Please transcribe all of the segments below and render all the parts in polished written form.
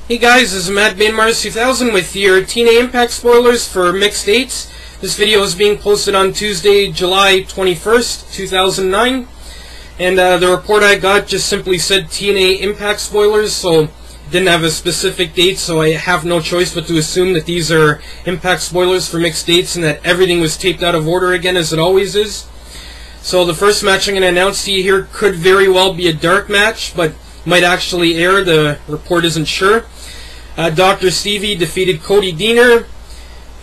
Hey guys, this is Matt Mars 2000 with your TNA Impact spoilers for Mixed 8s. This video is being posted on Tuesday, July 21st, 2009. And the report I got just simply said TNA Impact spoilers, so didn't have a specific date, so I have no choice but to assume that these are Impact spoilers for Mixed 8s and that everything was taped out of order again, as it always is. So the first match I'm going to announce to you here could very well be a dark match, but might actually air. The report isn't sure. Dr. Stevie defeated Cody Deaner.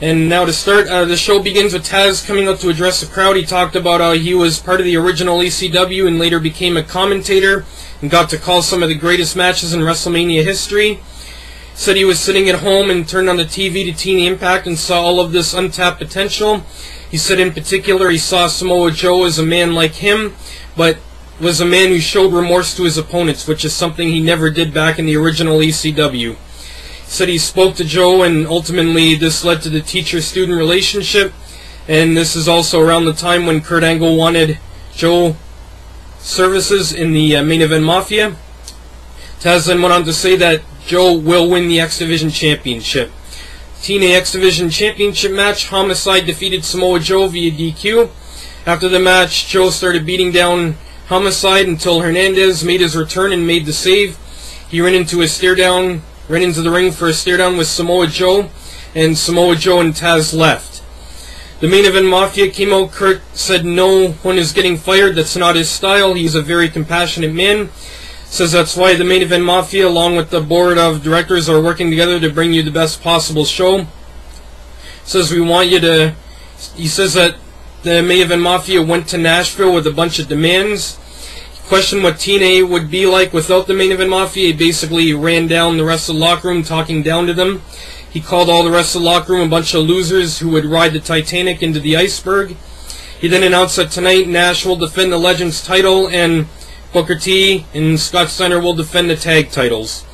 And now to start, the show begins with Taz coming out to address the crowd. He talked about how he was part of the original ECW and later became a commentator and got to call some of the greatest matches in WrestleMania history. Said he was sitting at home and turned on the TV to TNA Impact and saw all of this untapped potential. He said in particular he saw Samoa Joe as a man like him, but was a man who showed remorse to his opponents, which is something he never did back in the original ECW. Said he spoke to Joe, and ultimately this led to the teacher-student relationship, and this is also around the time when Kurt Angle wanted Joe services in the main event Mafia. Taz then went on to say that Joe will win the X Division Championship. TNA X Division Championship match, Homicide defeated Samoa Joe via DQ. After the match, Joe started beating down Homicide until Hernandez made his return and made the save. He ran into the ring for a stare down with Samoa Joe, and Samoa Joe and Taz left. The main event Mafia came out. Kurt said no one is getting fired, that's not his style, he's a very compassionate man. Says that's why the main event Mafia along with the board of directors are working together to bring you the best possible show. Says we want you to, he says that the main event Mafia went to Nashville with a bunch of demands. Questioned what TNA would be like without the main event Mafia. He basically ran down the rest of the locker room talking down to them. He called all the rest of the locker room a bunch of losers who would ride the Titanic into the iceberg. He then announced that tonight Nash will defend the Legends title and Booker T and Scott Steiner will defend the tag titles.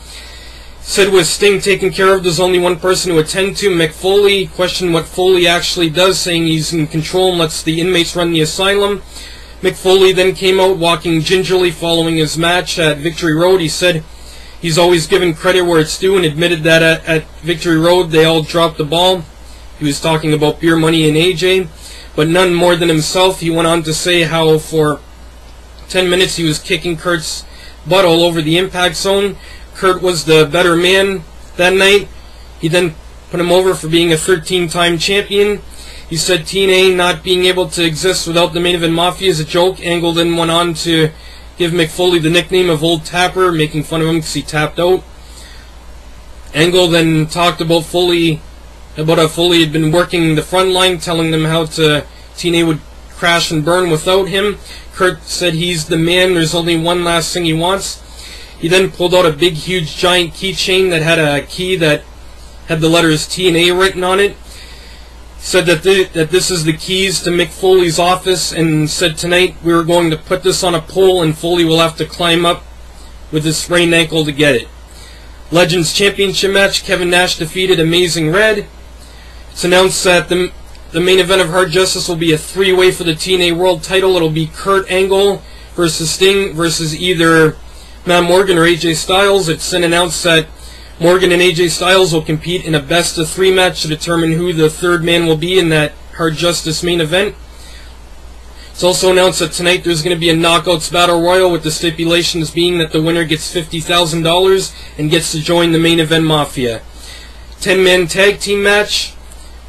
Said with Sting taken care of, there's only one person to attend to, Mick Foley. Questioned what Foley actually does, saying he's in control and lets the inmates run the asylum. Mick Foley then came out walking gingerly following his match at Victory Road. He said he's always given credit where it's due and admitted that at Victory Road they all dropped the ball. He was talking about Beer Money and AJ, but none more than himself. He went on to say how for 10 minutes he was kicking Kurt's butt all over the Impact Zone. Kurt was the better man that night. He then put him over for being a 13-time champion. He said TNA not being able to exist without the main event Mafia is a joke. Angle then went on to give Mick Foley the nickname of Old Tapper, making fun of him because he tapped out. Angle then talked about how Foley had been working the front line, telling them how TNA would crash and burn without him. Kurt said he's the man, there's only one last thing he wants. He then pulled out a big, huge, giant keychain that had a key that had the letters TNA written on it. Said that this is the keys to Mick Foley's office, and said tonight we were going to put this on a pole and Foley will have to climb up with his sprained ankle to get it. Legends Championship match, Kevin Nash defeated Amazing Red. It's announced that the main event of Hard Justice will be a three-way for the TNA World title. It'll be Kurt Angle versus Sting versus either Matt Morgan or AJ Styles. It's then announced that Morgan and AJ Styles will compete in a best-of-3 match to determine who the third man will be in that Hard Justice main event. It's also announced that tonight there's going to be a Knockouts Battle Royal with the stipulations being that the winner gets $50,000 and gets to join the main event Mafia. 10-man tag team match,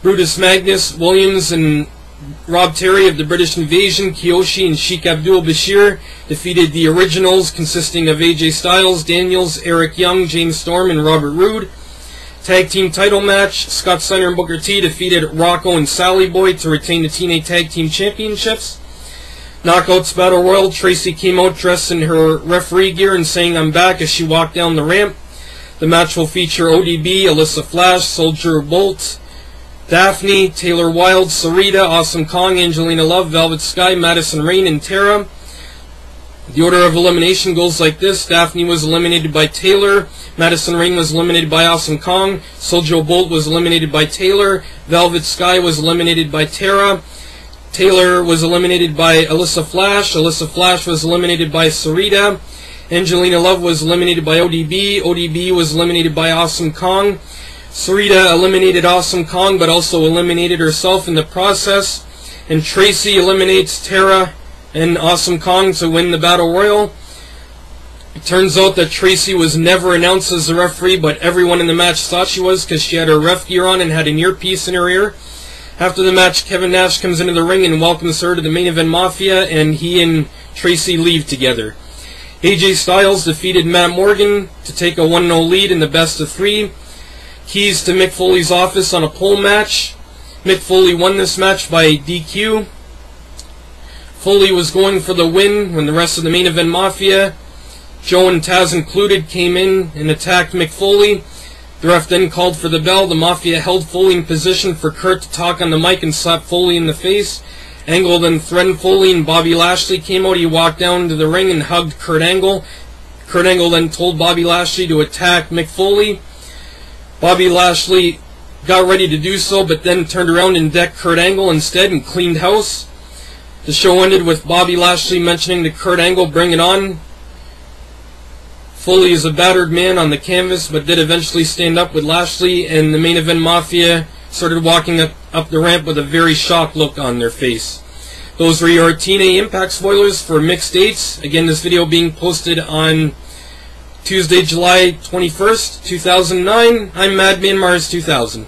Brutus Magnus, Williams, and Rob Terry of the British Invasion, Kiyoshi and Sheik Abdul Bashir defeated the Originals, consisting of AJ Styles, Daniels, Eric Young, James Storm, and Robert Roode. Tag team title match, Scott Steiner and Booker T defeated Rocco and Sally Boy to retain the TNA Tag Team Championships. Knockouts Battle Royal, Tracy came out dressed in her referee gear and saying "I'm back" as she walked down the ramp. The match will feature ODB, Alyssa Flash, Soldier Bolt, Daphne, Taylor Wilde, Sarita, Awesome Kong, Angelina Love, Velvet Sky, Madison Rain, and Tara. The order of elimination goes like this. Daphne was eliminated by Taylor, Madison Rain was eliminated by Awesome Kong, Soldier Bolt was eliminated by Taylor, Velvet Sky was eliminated by Tara, Taylor was eliminated by Alyssa Flash was eliminated by Sarita, Angelina Love was eliminated by ODB. ODB was eliminated by Awesome Kong. Sarita eliminated Awesome Kong, but also eliminated herself in the process. And Tracy eliminates Tara and Awesome Kong to win the Battle Royal. It turns out that Tracy was never announced as the referee, but everyone in the match thought she was because she had her ref gear on and had an earpiece in her ear. After the match, Kevin Nash comes into the ring and welcomes her to the main event Mafia, and he and Tracy leave together. AJ Styles defeated Matt Morgan to take a 1-0 lead in the best of 3. Keys to Mick Foley's office on a pole match. Mick Foley won this match by DQ. Foley was going for the win when the rest of the main event Mafia, Joe and Taz included, came in and attacked Mick Foley. The ref then called for the bell. The Mafia held Foley in position for Kurt to talk on the mic and slap Foley in the face. Angle then threatened Foley, and Bobby Lashley came out. He walked down to the ring and hugged Kurt Angle. Kurt Angle then told Bobby Lashley to attack Mick Foley. Bobby Lashley got ready to do so, but then turned around and decked Kurt Angle instead and cleaned house. The show ended with Bobby Lashley mentioning to Kurt Angle, "Bring it on." Foley is a battered man on the canvas, but did eventually stand up with Lashley, and the main event Mafia started walking up the ramp with a very shocked look on their face. Those were your TNA Impact spoilers for mixed dates. Again, this video being posted on Tuesday, July 21st, 2009. I'm Madman Mars 2000.